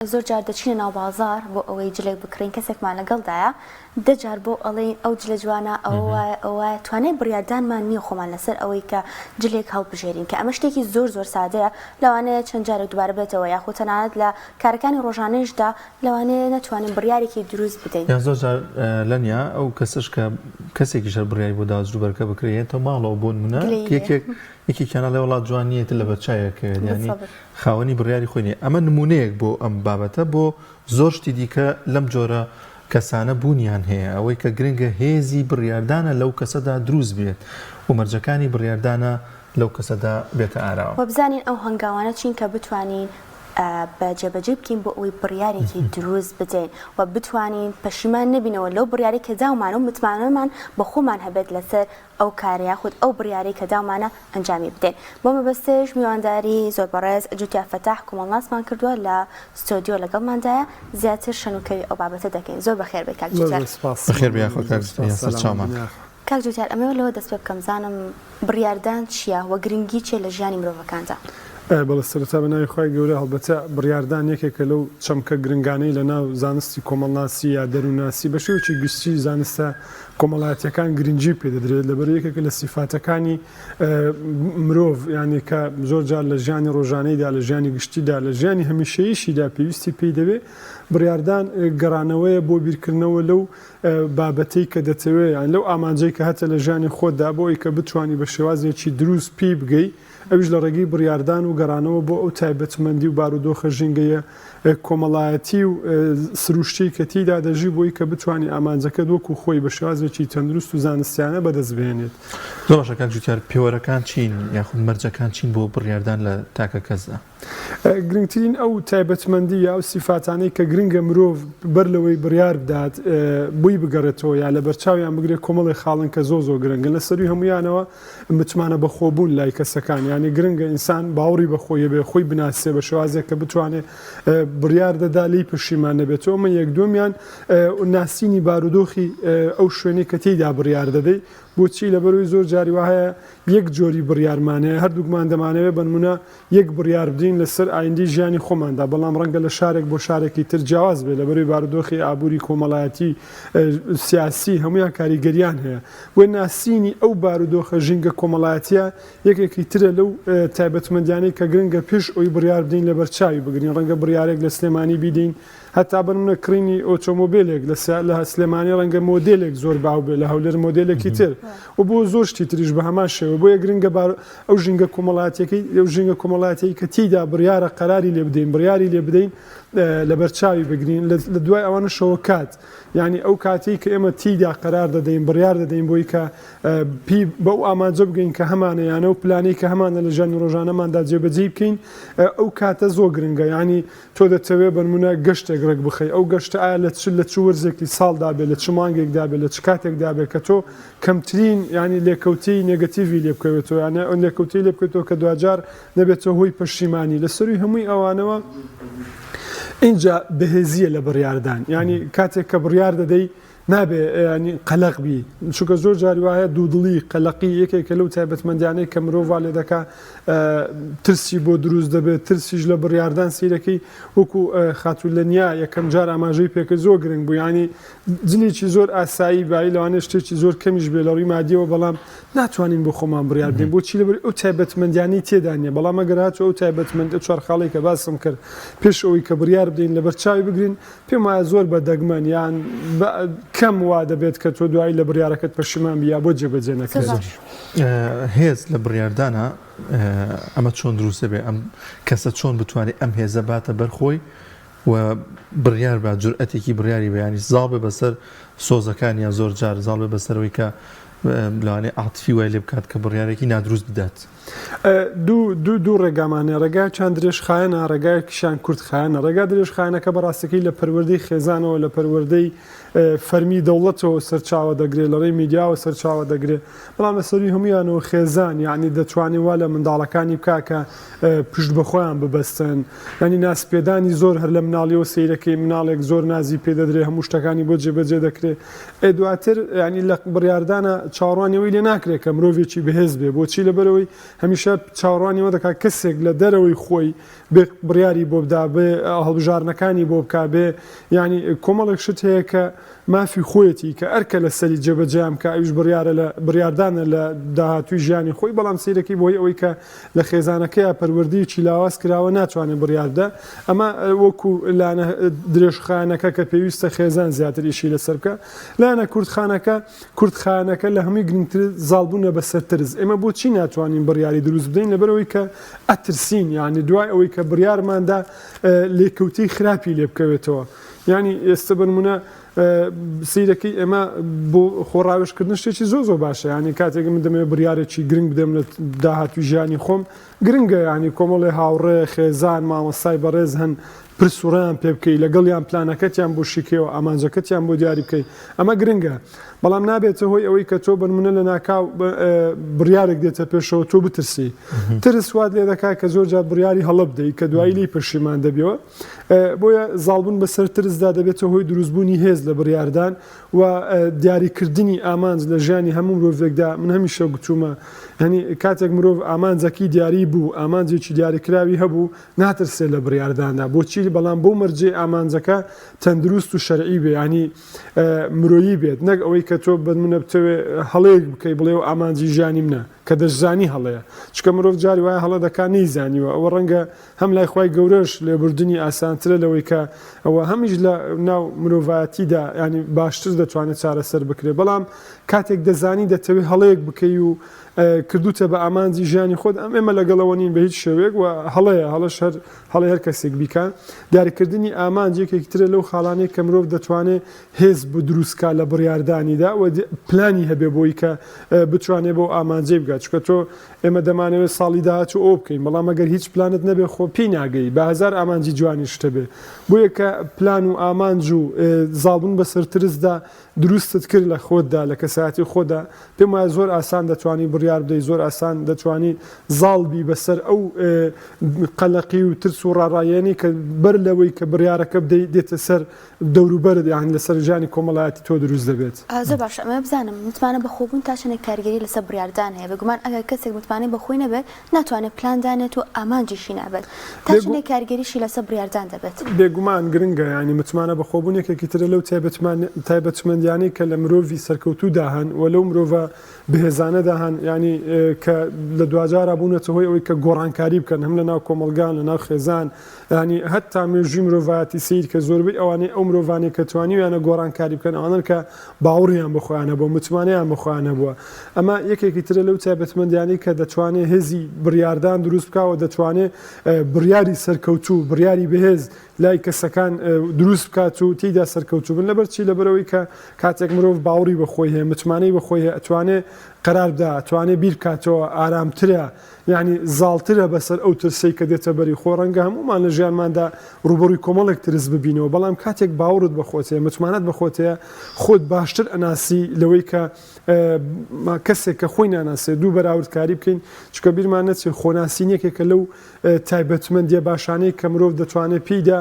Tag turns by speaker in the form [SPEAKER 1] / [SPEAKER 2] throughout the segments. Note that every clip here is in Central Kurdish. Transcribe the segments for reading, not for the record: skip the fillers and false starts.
[SPEAKER 1] زۆر جار دەچینە ناو بازار بۆ ئەوەی جلێک بکڕین کەسێکمان لەگەڵدایە دەجار بۆ ئەڵێن ئەو جلە جوانە ئەوە توانای بڕیاردانمان نییە خۆمان لەسەر ئەوەی کە جلێک هەڵبژێرین کە ئەمە شتێکی زۆر زۆر سادەیە لەوانەیە چەند جارێک دووبارە بێتەوە یاخۆ تەنانەت لە کارەکانی ڕۆژانەیشدا لەوانەیە نەتوانین بڕیارێکی دروست بدەین
[SPEAKER 2] یان زۆر جار لەنیا ئەو کەسش کە کەسێکی شەر بڕیاری بۆ داوجوبەرەکە بکرێتەوە ماڵەوە بۆ نمونە یەکێکیانە لێ وڵات جوانیەتە لە بەرچایەکە ینی خاوەنی بڕیاری خۆینێ ئەمە نمونەیەک بۆ ئەم بابەتە بۆ زۆر شتی دیکە لەم جۆرە کەسانە بوونیان هەیە ئەوەی کە گرنگە هێزی بڕیاردانە لەو کەسەدا دروست بێت و مەرجەکانی بڕیاردانە لەو کەسەدا بێتە ئاراوە
[SPEAKER 1] وە بزانین ئەو هەنگاوانە چین کە بتوانین بە جێبەجێ بکەین بۆ ئەوەی بڕیارێکی دروست بدەین و بتوانین پەشیمان نبینەوە لەو بڕیاری کە داومانە و متمانەمان بە خۆمان هەبێت لەسەر ئەو کارەیە خودت ئەو بڕیاری کە داومانە ئەنجامی بدەین بۆ مەبەستەش میوانداری زۆر بەڕێز جوتیا فەتاح کۆمەڵناسمان کردووە لە ستۆدیۆ لەگەڵماندایە زیاتر شەنوکەوی ئەو بابەتە دەکەین زۆر بەخێر بێت کاک جوتیار
[SPEAKER 2] بەخێر بێ خۆ
[SPEAKER 1] کاک جوتیار ئەمەوە لەوە دەست پێ بکەم زانم بڕیاردان چییە و گرنگی چیە لە ژیانی مرۆڤەکاندا
[SPEAKER 3] بەڵە سەرەتا بەناوی خۆی گەورە هەڵبەتە بڕیاردان یەکێکە لەو چەمکە گرنگانەی لە ناو زانستی کۆمەڵناسی یا دەرووناسی بە شێوەیەکی گشتی زانستە کۆمەڵایەتیەکان گرنگی پێدەدرێت لەبەر یەکێکە لە سیفاتەکانی مرۆڤ یعنی کە زۆر جار لە ژیانی ڕۆژانەیدا لە ژیانی گشتیدا لە ژیانی هەمیشەییشیدا پێویستی پێی دەبێت بڕیاردان گەڕانەوەیە بۆ بیرکردنەوە لەو بابەتەی کە دەتەوێت یان لەو ئامانجەی کە هەتە لە ژیانی خۆتدا بۆی کە بتوانی بە شێوازێکی دروست پێی بگەی ئەویش لە ڕێگەی بڕیاردان و گەڕانەوە بۆ ئەو تایبەتمەندی و بارودۆخە ژینگەیە کۆمەڵایەتی و سروشتی کە تیدا دەژی بۆی کە بتوانانی ئامانجەکە دۆکو خۆی بە شێوازێکی تەندروست و زانستیانە بەدەستبێنێت
[SPEAKER 2] زۆر باشەکان جوتیار پێوەرەکان چین یاخود مەرجەکان چین بۆ بڕیاردان لە تاکە کەسدا
[SPEAKER 3] گرنگترین ئەو تایبەتمەندی یا ئەو سیفاتانەی کە گرنگە مرۆڤ بەر لەوەی بڕیار بدات بووی بگەڕێتەوە یا لە بەرچاویان بگرێت کۆمەڵی خاڵن کە زۆ گرنگن لە سەروی هەمویانەوە متمانە بەخۆبوون لای کەسەکان یعنی گرنگە ئینسان باوەڕی بەخۆیە بێ خۆی بناسێ بە شێوازێک کە بتوانێت بڕیار دەدا لی پشیمان نەبێتەوە من یەک دومیان ناسینی بارودۆخی ئەو شوێنەی کە تێیدا بڕیار دەدەی بۆچی لەبەرەوەی زۆر جاری وایە یەک جۆری بڕیارمانەیە هەردووکمان دەمانەوێت بنمونە یەک بڕیار بدەین لەسەر ئایندی ژیانی خۆماندا بەڵام ڕەنگە لە شارێک بۆ شارێکی تر جیاواز بێت لەبەرەوەی بارودۆخی ئابووری کۆمەڵایەتی سیاسی هەمویان کاریگەریان هەیە بۆ ناسینی ئەو بارودۆخە ژینگە کۆمەڵایەتیە یەکێکی ترە لەو تایبەتمەندیانەی کە گرنگە پێش ئەوی بڕیار بدەین لە بەرچاوی بگرین ڕەنگە بڕیارێک لە سلێمانی بیدەین هەتا بنمونە کڕینی ئۆتۆمۆبیلێک لە سلێمانی ڕەنگە مۆدلێک زۆر باو بێت لە هەولێر مۆدلێکی تر و بۆ زۆر شتی تریش بە هەمان شێوە بۆ یە گرنگە ئەو ژینگە کۆمەڵایەتەکەی ئەو ژینگە کۆمەڵایەتی کە تیدا بڕیارە قەراری لێ بدەین بڕیاری لێ بدەین لە بەرچاوی بگرین لە دوای ئەوانە شەوە کات یعنی ئەو کاتی کە ئێمە تیدا قەرار دەدەین بڕیار دەدەین بۆی کە بەو ئامانجە بگەین کە هەمانەیانە و پلانەی کە هەمانە لە ژیانی ڕۆژانەماندا جێبەجێ بکەین ئەو کاتە زۆر گرنگە ینی تۆ دەتەوێت بنمونە گەشتێک ڕێک بخەی ئەو گەشتە ئایا لە چ وەرزێکی ساڵدا بێت لە چ مانگێکدا بێت لە چ کاتێکدا بێت کە تۆ کەمترین ینی لێکەوتی نێگەتیڤی لێ بکەوێتەوە یانە ئەو لێکەوتی لێ بکەوێتەوە کە دوجار نەبێتەوە هۆی پەشیمانی لەسەروی هەمووی ئەوانەوە اینجا بەهێزیە لە بڕیاردان ینی کاتێک کە بڕیار دەدەی نابێ ینی قەلق بی چونکە زۆر جاری وایە دوودڵی قەلقی یەکێکە لەو تایبەتمەندیانەی کە مرۆڤ لێ دەکا ترسی بۆ دروست دەبێت ترسیش لە بڕیاردان سیرەکەی وەکو خاتولەنیا یەکەم جار ئاماژەی پێکە زۆر گرنگ بوو ینی جلێکی زۆر ئاسایی بایی لەوانێ شتێکی زۆر کەمیش بێ لە ڕووی مادیەوە بەڵام ناتوانین بۆ خۆمان بڕیار بدەین بۆچی لەبەر ئەو تایبەتمەندیانی تێدا نیە بەڵام ئەگەر هاتووە ئەو تایبەتمەندی چوارخاڵی کە باسم کرد پێش ئەوەی کە بڕیار بدەین لە بەرچاوی بگرین پێم وایە زۆر بەدەگمەن یان کەم وا دەبێت کە تۆ دوایی لە بڕیارەکەت پەشیمان بیا بۆ جێبەجێ نەکرێت
[SPEAKER 2] هێز لە بڕیاردانە ئەمە چۆن دروستە بێ ئەم کەسە چۆن بتوانێت ئەم هێزە باتە بەرخۆی و بڕیار بە جورئەتێکی بڕیاری بەیانی زاڵ بێ بەسەر سۆزەکانیان زۆر جار زاڵ بێ بەسەرەوەی کە لەوانێ عاتفی وای لێ بکات کە بڕیارێکی نادروست بدات
[SPEAKER 3] دوو ڕێگامانێ ڕێگای چند درێژخایەنە ڕێگایەکیشان کورتخایەنە ڕێگا درێژخایەنەکە بەڕاستەکەی لە پەروەردەی خێزانەوە لە پەروەردەی فەرمی دەوڵەتەوە سەرچاوە دەگرێت لە ڕێی میدیاوە سەرچاوە دەگرێت بەڵام لە سەری هەمویانەوە خێزان یعنی دەتوانێت وا لە منداڵەکانی بکاکە پشت بەخۆیان ببەستن ینی ناسپێدانی زۆر هەر لە مناڵیەوە سیرەکەی مناڵێک زۆر نازی پێدەدرێت هەموو شتەکانی بۆ جێبەجێ دەکرێت دواتر ینی لە بڕیاردانە چاوەڕوانیەوەی لێ ناکرێت کە مرۆڤێکی بەهێز بێ بۆچی لەبەرەوەی هەمیشە چاوەڕوانیەوە دەکات کەسێک لە دەرەوەی خۆی بێ بڕیاری بۆ بدا بێ هەڵبژارنەکانی بۆ بکا بێ ینی کۆمەڵێک شت هەیە کە مافی خۆیەتی کە ئەرکە لە سەری جێبەجیام کە ئەوش بڕیارە لە بڕاردانە لە داهاتوی ژیانی خۆی بەڵام سیرەکەی بۆی ئەوەی کە لە خێزانەکەیە پەروەردەیەکی لاواز کراوە ناتوانێت بڕیاردە ئەمە وەکو لانە درێژخانەکە کە پێویستە خێزان زیاتر ئیشی لەسەر بکە لایەنە کوردخانەکە لە هەمووی گرنگتر زاڵبوونە بەسەر ترس ئێمە بۆچی ناتوانین بڕیاری دروست بدەین لەبەرەوەی کە ئەترسین یعنی دوای ئەوەی کە بڕیارماندا لێکەوتەی خراپی لێ بکەوێتەوە ینی ئێستا بنمونە سیرەکەی ئێمە بۆ خۆڕاوێشکردن شتێکی زۆ باشە ینی کاتێک من دەمەوێت بڕیارێکی گرنگ بدەم لە داهاتوی ژیانی خۆم گرنگە ینی کۆمەڵی هاوڕێ خێزان مامۆستای بەڕێز هەن پرسوڕیان پێ بکەی لەگەڵیان پلانەکەتیان بۆ شیکەوە ئامانجەکەتیان بۆ دیاری بکەی ئەمە گرنگە بەڵام نابێتە هۆی ئەوەی کە تۆ بنمونە لە ناکاو بڕیارێک دێتە پێشەوە تۆ بترسی ترس وات لێ دەکات کە زۆر جار بڕیاری هەڵە بدەیت کە دوایی لی پەشیمان دەبیەوە بۆیە زاڵبوون بەسەر ترسدا دەبێتە هۆی دروستبوونی هێز لە بڕیاردان و دیاریکردنی ئامانج لە ژیانی هەموو مرۆڤێکدا من هەمیشە گوتومە هەنی کاتێک مرۆڤ ئامانجەکی دیاری بوو ئامانجێکی دیاریکراوی هەبوو ناترسێت لە بڕیارداندا بۆچی بەڵام بۆ مەرجێ ئامانجەکە تەندروست و شەرعی بێ ینی مرۆیی بێت نەک ئەوەی کە تۆ بمونە بتەوێ هەڵەیەک بکەی بڵێ و ئامانجی ژیانی منە کە دەشزانی هەڵەیە چکە مرۆڤ جاری وایە هەڵە دەکا نەیزانیوە ئەوە ڕەنگە هەم لای خۆی گەورەش لێبوردنی ئاسانترە لەوەی کە ئەوە هەمیش لە ناو مرۆڤایەتیدا ینی باشتر دەتوانێت چارەسەر بکرێت بەڵام کاتێک دەزانی دەتەوێت هەڵەیەک بکەی و کردوتە بە ئامانجی ژیانی خۆت ئەم ئێمە لەگەڵەوە نین بە هیچ شێوەیەک و هەڵەیە هەڵەش هەڵی هەر کەسێک بیکە دیاریکردنی ئامانجێکێکی ترە لەو خاڵانەیە کە مرۆڤ دەتوانێت هێز بە دروستکە لە بڕیاردانیدا و پلانی هەبێ بۆی کە بتوانێت بۆ ئامانجێ بگات چکە تۆ ئێمە دەمانەوێت ساڵی داهاتوو ئەو بکەین بەڵام ئەگەر هیچ پلانت نەبێ خۆ پێی ناگەی بە هەزار ئامانجی جوانی شتە بێ بۆیە کە پلان و ئامانج و زاڵبوون بەسەر ترسدا دروستت کرد لە خۆتدا لە کەسایەتی خۆدا پێم وایە زۆر ئاسان دەتوانی بڕیار بدەیت زۆر ئاسان دەتوانی زاڵبی بەسەر ئەو قەلەقی و ترس و ڕاڕایەنی کە بەر لەوەی کە بڕیارەکە بدەیت دێتە سەر دەوروبەرت یان لەسەر ژیانی کۆمەڵایەتی تۆ دروست دەبێت
[SPEAKER 1] زۆر باش ئەمە بزانم متمانە بەخۆبوون تا چەندێک کارگەری لەسەر بڕیاردان هەیە بگومان ئەگەر کەسێک متمانەی بەخۆی نەبێت ناتوانێت پلاندانێت و ئامانجیشی نابێت تا چەندێک کارگەریشی لەسەر بڕیاردان دەبێت
[SPEAKER 3] بێگومان گرنگە ینی متمانە بەخۆبوون یەکێکی ترە لەو تایبەتمەندیانەی کە لە مرۆڤی سەرکەوتوودا هەن و لەو مرۆڤە بەهێزانەدا هەن ینی کە لە دوجارە بوونەتە هۆی ئەوەی کە گۆڕانکاری بکەن هەم لە ناو کۆمەلگان لە ناو خێزان ینی هەتا مێژووی مرۆڤایەتی سیر کە زۆربەی ئەوانەی ئەو مرۆڤانەی کە توانیویانە گۆڕانکاری بکەن ئەوانن کە باوەڕیان بەخۆیانە بۆ متمانەیان بەخۆیانە بووە ئەمە یەکێکی ترە لەو تایبەتمەندیانەی کە دەتوانێت هێزی بڕیاردان دروست بکەوە دەتوانێت بڕیاری سەرکەوتوو بڕیاری بەهێز لای کەسەکان دروست بکات و تێیدا سەرکەوتوو بن لەبەرچی لەبەرەوەی کە کاتێک مرۆڤ باوەڕی بەخۆی هەیە متمانەی بەخۆی هەیە ئەتوانێت قەرار بدا ئەتوانێت بیر بکاتەوە ئارامترە یعنی زاڵترە بەسەر ئەو ترسەی کە دێتە بەری خۆ ڕەنگە هەمومان لە ژیانماندا ڕوبەڕووی کۆمەڵێک ترس ببینەوە بەڵام کاتێک باوەڕت بەخۆت هەیە متمانەت بەخۆت هەیە خۆت باشتر ئەناسی لەوەی کە کەسێک کە خۆی ناناسێت دوو بەراوردکاری بکەین چکە بیرمان نەچێت خۆناسینیەکێکە لەو تایبەتمەندیە باشانەی کە مرۆڤ دەتوانێت پێیدا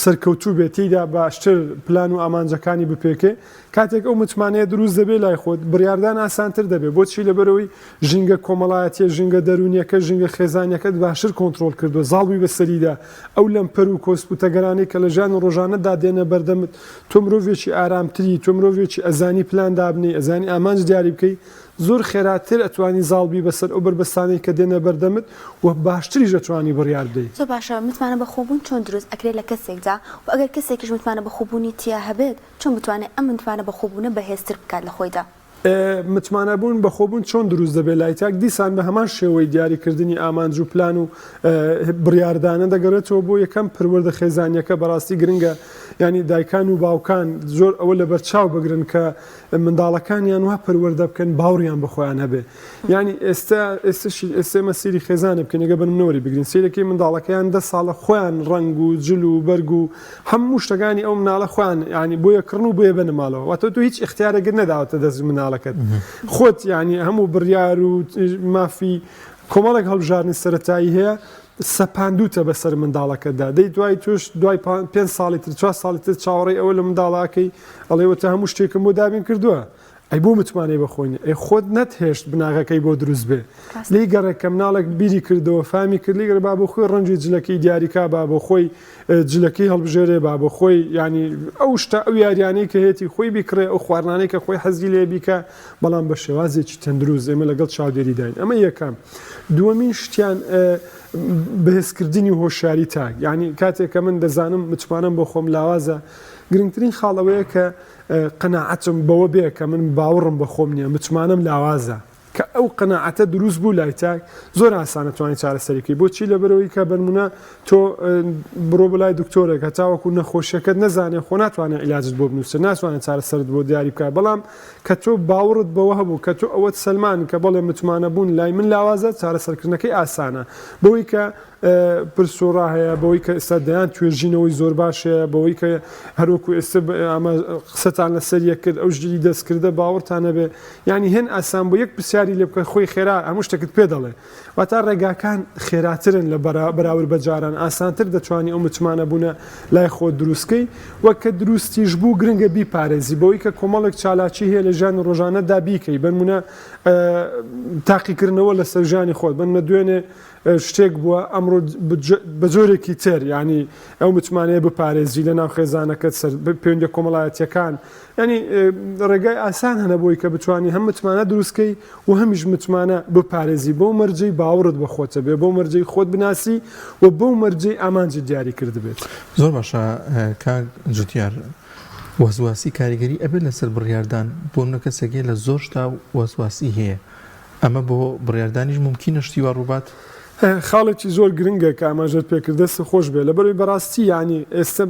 [SPEAKER 3] سەرکەوتوو بێت تێیدا باشتر پلان و ئامانجەکانی بپێکێ کاتێک ئەو متمانەیە دروست دەبێت لای خۆت بڕیاردان ئاسانتر دەبێت بۆچی لەبەرەوەی ژینگە کۆمەڵایەتیە ژینگە دەرونیەکە ژینگە خێزانیەکەت باشتر کۆنتترۆل کردو زاڵبووی بەسەریدا ئەو لەم پەر و کۆسپوتەگەرانەی کە لە ژیان ڕۆژانەدا دێنە بەردەمت تۆ مرۆڤێکی ئارامتری تۆ مرۆڤێکی ئەزانی پلان دابنی ئەزانی ئامانج دیاری بکەی زۆر خێراتر ئەتوانی زاڵبی بەسەر ئەو بربەستانەی کە دێنە بەردەمت و باشتریش دەتوانی بڕیار بدەیت
[SPEAKER 1] زۆر باشە متمانە بەخۆبوون چۆن دروست ئەکرێت لە کەسێکدا و ئەگەر کەسێکیش متمانە بەخۆبوونی تیا هەبێت چۆن بتوانێت ئەم متمانە بەخۆبوونە بەهێزتر بکات لە خۆیدا
[SPEAKER 3] متمانە بوون بەخۆبوون چۆن دروست دەبێت لای تاک دیسان بە هەمان شێوەی دیاریکردنی ئامانج و پلان و بڕیاردانە دەگەڕێتەوە بۆ یەکەم پروەردە خێزانیەکە بەڕاستی گرنگە ینی دایکان و باوکان زۆر ئەوە لە بەرچاو بگرن کە منداڵەکانیان وا پەروەردە بکەن باوریان بەخۆیان هەبێ ینی ئێستا مەسیری خێزانە بکەن ئەگە بنەوەری بگرین سیرەکەی منداڵەکەیان 10 ساڵە خۆیان ڕنگ و جل و بەرگ و هەموو شتەکانی ئەو مناڵە خۆیان ینی بۆیە کڕن و بۆیە بنەماڵەوە واتە تو هیچ اختیارێک نەداوەتە دەست مناڵەکەت خۆت ینی هەموو بڕیار و مافی کۆمەڵێک هەڵبژارنی سەرەتایی هەیە سەپاندوتە بەسەر منداڵەکەدا دەی دوای توش دوای 5 ساڵی تر 4 ساڵی تر چاوەڕێی ئەوە لە منداڵاکەی ئەڵێوەتە هەموو شتێکم بۆ دابین کردووە ئەی بۆ متمانەی بەخۆین ئەی خۆت نەتهێشت بناغەکەی بۆ دروست بێ لی گەڕێک کە مناڵێک بیری کردەوە فامی کرد لی گەڕ با بۆ خۆی ڕەنجی جلەکەی دیاریکا با بۆ خۆی جلەکەی هەڵبژێرێ با بۆ خۆی ینی ئەو شتە ئەو یاریانەی کە هێتی خۆی بیکڕێ ئەو خواردانەی کە خۆی حەزی لێ بیکە بەڵام بە شێوازێکی تەندروست ئێمە لەگەڵ چاودێری داین ئەمە یەکەم دووەمین شتیان بەهێزکردنی هۆشیاری تاک یعنی کاتێک کە من دەزانم متمانم بۆ خۆم لاوازە گرنگترین خاڵەوەیە کە قەناعەتم بەوە بێ کە من باوەڕم بە خۆم نییە متمانم لاوازە کە ئەو قەناعەتە دروست بوو لای تاک زۆر ئاسانە توانین چارەسەریکەی بۆچی لەبەرەوەی کە بەنمونە تۆ بڕۆ بەلای دکتۆرێک کە تاوەکو نەخۆشیەکەت نەزانێ خۆ ناتوانێت عیلاجت بۆ بنووسە ناتوانێت چارەسەرت بۆ دیاری بکە بەڵام کە تۆ باوەڕت بەوە هەبوو کە تۆ ئەوەت سەلمان کە بەڵێ متمانە بوون لای من لاوازە چارەسەرکردنەکەی ئاسانە بەوەی کە پرسۆڕا هەیە بەوەی کە ئێستا دەیان توێژینەوەی زۆر باشەیە بەوەی کە هەروەکو ئێستا ئەمە قسەتان لەسەر یەک کرد ئەو ژلی دەستکردە باوەڕتانە بێ ینی هێن ئاسان بۆ یەک پرسیاری لێ بکە خۆی خێرا هەموو شتێکت پێ دەڵێ واتە ڕێگاکان خێراترن لە بەراورد بە جاران ئاسانتر دەتوانانی ئەو متمانە بوونە لای خۆ دروستکەی وەک کە دروستیش بوو گرنگە بیپارێزی بەوەی کە کۆمەڵێک چالاکی هەیە لە ژیان ڕۆژانەدا بیکەی بنمونە تاقیکردنەوە لە سەرژانی خۆت بنمە دوێنێ شتێک بووە ئەمڕۆ بە جۆرێکی تر ینی ئەو متمانەیە بپارێزی لە ناو خێزانەکەت سەر پەیوەندی کۆمەڵایەتیەکان ینی ڕێگای ئاسان هەنە بۆی کە بتوانانی هەم متمانە دروستکەی و هەمیش متمانە بپارێزی بۆ مەرجەی باوەڕت بە خۆتە بێ بۆ مەرجەی خۆت بناسی و بۆ مەرجەی ئامانجی دیاری کرد بێت
[SPEAKER 2] زۆر باشە کاک جوتیار وەسواسی کاریگەری ئەبێت لەسەر بڕیاردان بۆ منە کەسێکی لە زۆر شتا وەسواسی هەیە ئەمە بۆ بڕیاردانیش ممکنە شتی وا ڕووبات
[SPEAKER 3] خاڵێکی زۆر گرنگە کە ئاماژەت پێکردەست خۆش بێ لەبەرەوەی بەڕاستی ینی ئێستا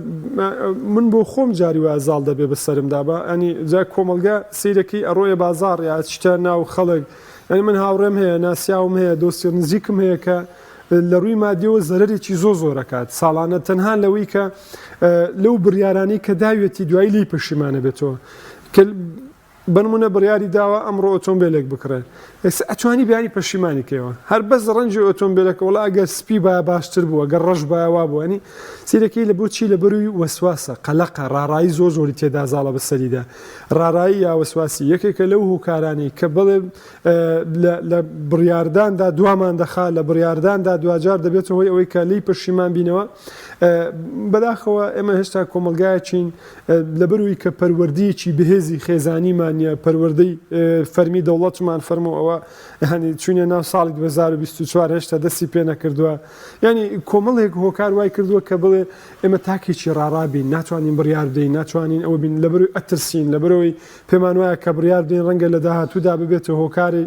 [SPEAKER 3] من بۆ خۆم جاری وایە زاڵ دەبێ بەسەرمدا بە ئەنی جا کۆمەلگا سیرەکەی ئەڕۆیە بازار یا شتە ناو خەڵک ئەنی من هاوڕێم هەیە ناسیاوم هەیە دۆستی نزیکم هەیە کە لە ڕووی مادیەوە زەرێکی زۆرەکات ساڵانە تەنها لەوەی کە لەو بڕیارانی کە داوێتی دوایی لی پەشیمانە بێتەوە بنمونە بڕیاری داوە ئەمڕۆ ئۆتۆمبیلێک بکڕێ ئەتوانی بیانی پەشیمانیکەوە هەر بەس ڕەنجی ئۆتۆمبیلەکە وڵا ئەگەر سپی با باشتر بووە گەر ڕەش باوا بووەنی سیرەکەی لە بۆچی لە بەروی وەسواسە قەلەقە ڕاڕایی زۆری تێدا زاڵە بەسەریدا ڕاڕایی یا وەسواسی یەکێکە لەو هوکارانی کە بڵێ لە بڕیارداندا دوامان دەخا لە بڕیارداندا دوجار دەبێتەوە هۆی ئەوەی کە لی پەشیمان بینەوە بەداخەوە ئێمە هێشتا کۆمەلگایەکین لە بەروی کە پەروەردیەکی بەهێزی خێزانیمانە پەروەردەی فەرمی دەوڵەتمان فەرمو ئەوە هەنی چوونە ناو ساڵی 2024 هێشتا دەستی پێ نەکردووە ینی کۆمەڵێک هۆکار وای کردووە کە بڵێ ئێمە تاکێکی ڕاڕابین ناتوانین بڕیار بدەین ناتوانین ئەوە بین لە بەروی ئەترسین لە بەرەوەی پێمان وایە کە بڕیار بدەین ڕەنگە لە داهاتوودا ببێتەوە هۆکاری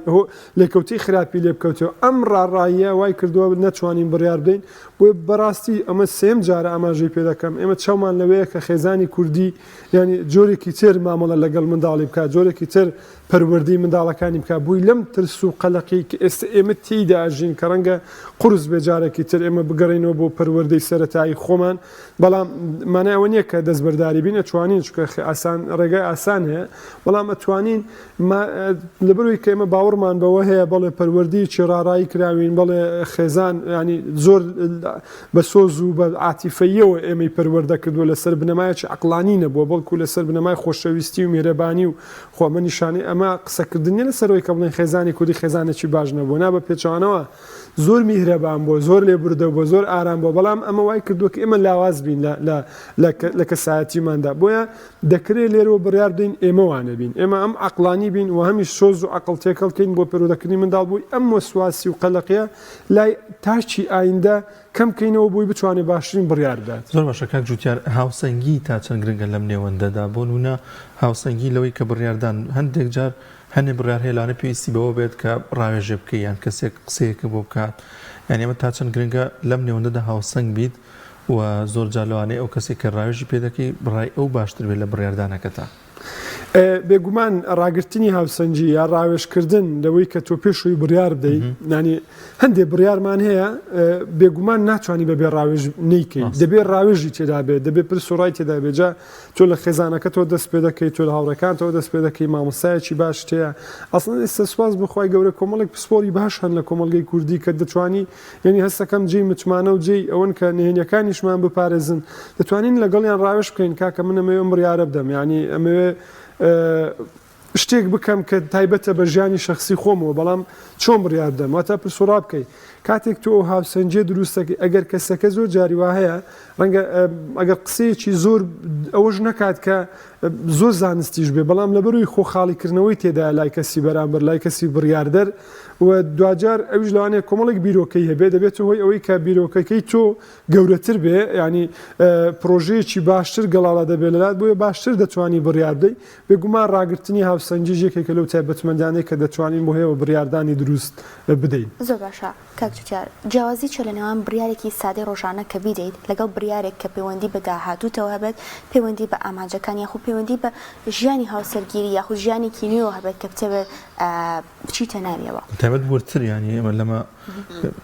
[SPEAKER 3] لێکەوتی خراپی لێ بکەوتەوە ئەم ڕاڕاییە وای کردووە ناتوانین بڕیار بدەین بۆ بەڕاستی ئەمە سێم جارە ئاماژەی پێ دەکەم ئێمە چاومان لەوەیە کە خێزانی کوردی ینی جۆرێکی تر مامەڵە لەگەڵ منداڵی بکات جۆرێکی تر پەروەردەی منداڵەکانی بکات بووی لەم ترس و قەلەقی کە ئێستا ئێمە تێیدا ئاژین کە ڕەنگە قورس بێجارێکی تر ئێمە بگەڕینەوە بۆ پەروەردەی سەرەتایی خۆمان بەڵام مانایەوە نییە کە دەستبەرداری بین ئەتوانین چکە ئاسان ڕێگای ئاسان هەیە بەڵام ئەتوانین لەبەروی کە ئێمە باوەڕمان بەوە هەیە بەڵێ پەروەردەیەکی ڕاڕایی کراوین بەڵێ خێزان ینی زۆر بە سۆز و بە عاتیفەیەوە ئێمەی پەروەردە کردووە لەسەر بنەمایەکی عەقڵانی نەبووە بەڵکو لەسەر بنەمای خۆشەویستی و میهرەبانی و خۆمە نیشانەی ئەمە قسەکردنی لەسەرەوەی کە بڵێن خێزانی کوردی خێزانێکی باش نەبووە نا بە پێچوانەوە زۆر میهرەبان بۆ زۆر لێبوردە بۆ زۆر ئارام بۆ بەڵام ئەمە وای کردووە کە ئێمە لاواز بین لە کەسایەتیماندا بۆیە دەکرێت لێرەوە بڕیار بدەین ئێمە وانە بین ئێمە ئەم عەقڵانی بین و هەمیش سۆز و عەقڵ تێکەڵکەین بۆ پەروەردەکردنی منداڵ بووی ئەم وەسواسی و قەلەقیە لای تاچی ئایندە کەم بکەینەوە بۆی بتوانێت باشترین بڕیار بدات
[SPEAKER 2] زۆر باشە کاک جوتیار هاوسەنگی تا چەند گرنگە لەم نێوەندەدا بۆ نمونە هاوسەنگی لەوەی کە بڕیاردان هەندێک جار هەندێک بڕیار هێلانە پێویستی بەوە بێت کە ڕاوێژێ بکەی یان کەسێک قسەیەکە بۆ بکات یان ئێمە تا چەند گرنگە لەم نێوەندەدا هاوسەنگ بیت و زۆر جار لەوانەیە ئەو کەسێک کە ڕاوێژی پێ دەکەی بڕای ئەو باشتر بێت لە بڕیاردانەکەتە
[SPEAKER 3] بێگومان ڕاگررتنی هاوسەنجی یا ڕاوێژکردن لەوەی کە تۆ پێشووی بڕیار بدەیت نانی هەندێک بڕیارمان هەیە بێگومان ناتوانانی بەبێ ڕاوێژ نیکەی دەبێت ڕاوێژی تێدا بێت دەبێت پرسوڕای تێدا بێجا تۆ لە خێزانەکە تۆ دەست پێ دەکەیت تۆ لە هاوڕەکانتەوە دەست پێ دەکەی مامۆستایەکی باش تەیە ئەسڵەن ئێستا سوپاس بخوای گەورە کۆمەڵێک پسپۆری باش هەن لە کۆمەلگەی کوردی کە دەتوانی یعنی هەستەکەم جێی متمانە و جێی ئەوەن کە نهێنیەکانیشمان بپارێزن دەتوانین لەگەڵیان ڕاوێژ بکەین کاکە من ئەمەوێ بڕیارە بدەم یعنی ئەمەوێ شتێک بکەم کە تایبەتە بە ژیانی شخصی خۆمەوە بەڵام چۆن بڕیار بدەم واتە پرسوڕا بکەیت کاتێک تۆ هاوسەنجێ دروستەکەی ئەگەر کەسەکە زۆر جاری وا هەیە ڕەنگە ئەگەر قسەیەکی زۆر ئەوەش نکات کە زۆر زانستیش بێ بەڵام لەبەروی خۆخاڵیکردنەوەی تێدا لای کەسی بەرامبەر لای کەسی بڕیاردەر و دوجار ئەوش لەوانەیە کۆمەڵێک بیرۆکەی هەبێ دەبێت هۆی ئەوەی کە بیرۆکەکەی تۆ گەورەتر بێ ینی پرۆژەیەکی باشتر گەڵاڵە دەبێت لەلات بۆیە باشتر دەتوانی بڕیاردەی بێگومان ڕاگررتنی هاوسەنجی یەکێکە لەو تایبەتمەندانەی کە دەتوانین بۆ هەیە بڕیاردانی دروست بدەین.
[SPEAKER 1] زۆر باشە کاکتوتیار جیاوازی چ لە نێوان بڕیارێکی سادەی ڕۆژانە کە بیدەیت لەگەڵ بڕیارێک کە پەیوەندی بە داهاتووتەوە هەبێت پەیوەندی بە ئامانجەکان یاخود پەیوەندی بە ژیانی هاوسەرگیری یاخود ژیانێکی نوێەوە هەبێت کە بتەوێت بچیتە ناویەوە
[SPEAKER 2] تایبەت بورتر ینی ئەمە لەمە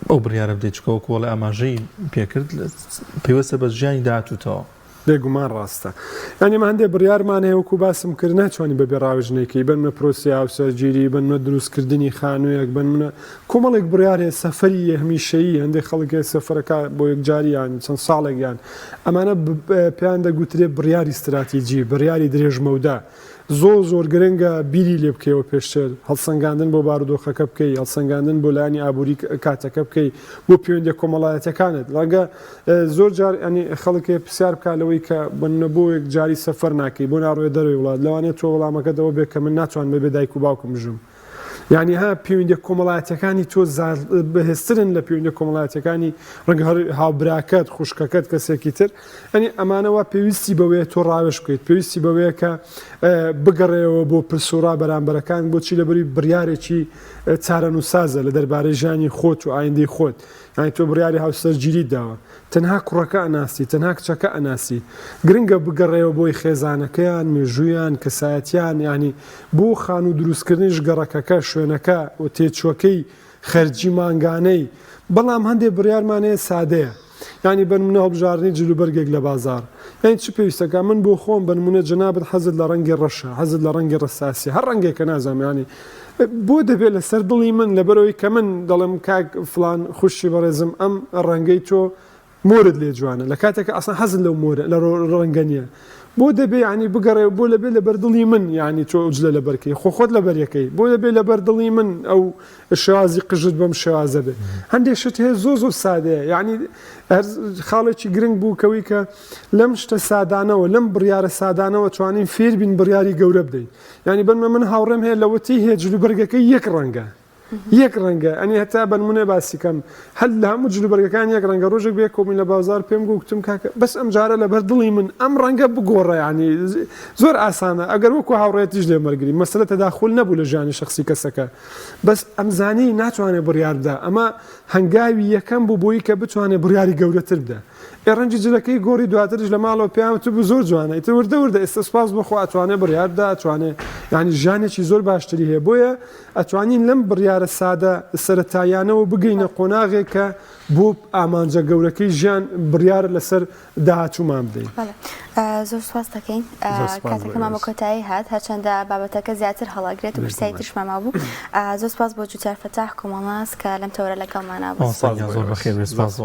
[SPEAKER 2] ئەو بڕیارە بدەیت چکەوە کۆڵی ئاماژەی پێکرد پێوەستە بە ژیانی داهاتووتەوە
[SPEAKER 3] بێگومان ڕاستە ینی ئێمە هەندێک بڕیارمان هەیە وەکو باسم کرد ناتوانانی بەبێ ڕاوژنێکی بنمە پرۆسی هاوسەرگیری بنمە دروستکردنی خانوویەک بنمە کۆمەڵێک بڕیارێ سەفەری هەمیشەیی هەندێک خەڵکێ سەفەرەکە بۆ یەکجاریان چەند ساڵێکیان ئەمانە پێیان دەگوترێت بڕیاری استراتیجی بڕیاری درێژمەودا زۆر گرنگە بیری لێ بکەوە پێشتر هەڵسەنگاندن بۆ بارودۆخەکە بکەی هەڵسەنگاندن بۆ لایانی ئابووری کاتەکە بکەی بۆ پەیوەندی کۆمەڵایەتەکانت ڕەنگە زۆر جار ینی خەڵکێ پرسیار بکاتەوەی کە بنە بۆ یەک جاری سەفەر ناکەی بۆ ناڕوێ دەروی وڵات لەوانێت تۆ وەڵامەکەتەوە بێت کە من ناتوان بێ دایک و باوکم ژم یعنی ها پەیوەندی کۆمەڵایەتەکانی تۆ بەهێزترن لە پەیوەندی کۆمەڵایەتەکانی ڕەنگە هاوبراکەت خوشکەکەت کەسێکی تر ئەنی ئەمانەوە پێویستی بەوەیە تۆ ڕاوێش بکەیت پێویستی بەوەیە کە بگەڕێەوە بۆ پرسوڕا بەرامبەرەکان بۆچی لەبەری بڕیارێکی چارەنووسازە لە دەربارەی ژیانی خۆت و ئایندەی خۆت یانی تۆ بڕیاری هاوسەرگیریت داوە تەنها کوڕەکە ئەناسی تەنها کچەکە ئەناسی گرنگە بگەڕێەوە بۆی خێزانەکەیان مێژوویان کەسایەتیان ینی بۆ خان و دروستکردنیش گەڕەکەکە شوێنەکە و تێچووەکەی خەرجی مانگانەی بەڵام هەندێک بڕیارمانەیە سادەیە ینی بنمونە هەڵبژاردننی جلوبەرگێک لە بازار یان چ پێویستەکە من بۆ خۆم بنمونە جەنابەت حەزت لە ڕەنگی ڕەشە حەزت لە ڕەنگی ڕەساسی هەر ڕەنگێکە نازانانی بۆ دەبێت لەسەر دڵی من لەبەرەوەی کە من دەڵم کاک فلان خوشی بەڕێزم ئەم ڕەنگەی تۆ مۆرد لێ جوانە لە کاتێکە ئەسان حەزت لەو مۆرە لە ڕەنگە نیە بۆ دەبێ ینی بگەڕێ بۆ لەبێ لە بەردڵی من ینی تۆ جلە لە بەرکەی خۆخۆت لە بەریەکەی بۆ دەبێ لە بەردڵی من ئەو شێوازی قژت بەم شێوازە بێ هەندێک شت هەیە زۆر سادەیە یعنی خاڵێکی گرنگ بوو کەوی کە لەم شتە سادانەوە لەم بڕیارە سادانەوە توانین فێر بین بڕیاری گەورە بدەین ینی بنمە من هاوڕێم هەیە لەوەتی هەیە جلوبەرگەکەی یەک ڕەنگە یەک ڕەنگە ئەنی هەتا بنمونێ باسیکەم هەل لە هەموو جلوبەرگەکان یەک ڕەنگە ڕۆژێک بێ کۆمی لە بازار پێم گوتم کاکە بەس ئەم جارە لە بەردڵی من ئەم ڕەنگە بگۆڕە ینی زۆر ئاسانە ئەگەر وەکو هاوڕێتیش لێ مەرگری مەسەلە تەداخل نەبوو لە ژیانی شخصی کەسەکە بەس ئەمزانی ناتوانێت بڕیاردا ئەمە هەنگاوی یەکەم بوو بۆی کە بتوانێت بڕیاری گەورەتر بدە ڕەنجی جلەکەی گۆڕی دواترش لە ماڵەوە پێیان تو زۆر جوانە ئیتر وردە ئێستا سپاس بخوا ئەتوانێت بڕیاردا ئەتوانێت ینی ژیانێکی زۆر باشتری هەیە بۆیە ئەتوانین لەم بڕیارە سادە سەرەتایانەوە بگەینە قۆناغێک کە بۆ ئامانجە گەورەکەی ژیان بڕیار لەسەر داهاتوومان بدەین.
[SPEAKER 1] زۆر سواز دەکەین کاتەکەمان بە کۆتایی هات هەرچەندە بابەتەکە زیاتر هەڵاگرێت و پرسیاری ترشمەما بوو زۆر سپاس بۆ جوتیار فەتاح کۆمەڵاس کە لەم تەورە لەگەڵمانە بوو.
[SPEAKER 2] زۆر بەخێر سپاس بۆ